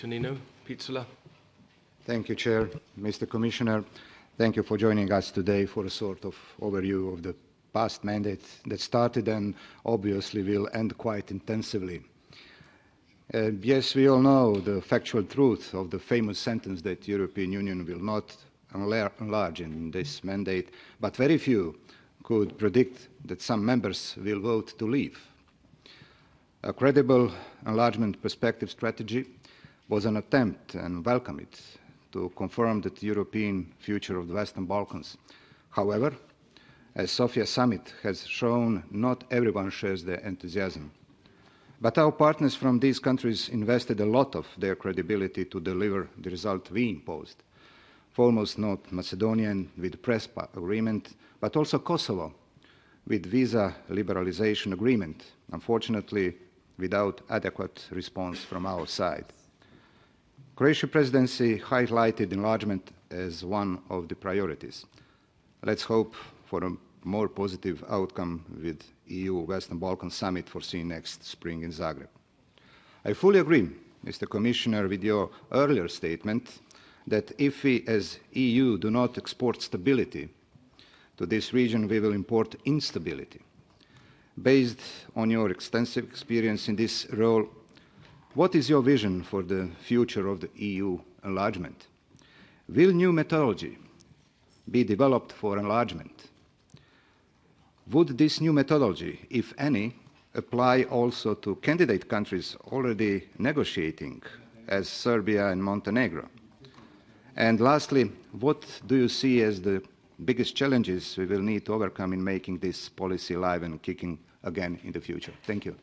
Tonino, Picula. Thank you, Chair. Mr. Commissioner, thank you for joining us today for a sort of overview of the past mandate that started and obviously will end quite intensively. Yes, we all know the factual truth of the famous sentence that the European Union will not enlarge in this mandate, but very few could predict that some members will vote to leave. A credible enlargement perspective strategy was an attempt, and welcome it, to confirm the European future of the Western Balkans. However, as Sofia summit has shown, not everyone shares their enthusiasm. But our partners from these countries invested a lot of their credibility to deliver the result we imposed. Foremost not Macedonia with the press agreement, but also Kosovo with visa liberalization agreement, unfortunately without adequate response from our side. Croatia presidency highlighted enlargement as one of the priorities. Let's hope for a more positive outcome with EU Western Balkans summit foreseen next spring in Zagreb. I fully agree, Mr. Commissioner, with your earlier statement that if we as EU do not export stability to this region, we will import instability. Based on your extensive experience in this role, what is your vision for the future of the EU enlargement? Will new methodology be developed for enlargement? Would this new methodology, if any, apply also to candidate countries already negotiating, as Serbia and Montenegro? And lastly, what do you see as the biggest challenges we will need to overcome in making this policy live and kicking again in the future? Thank you.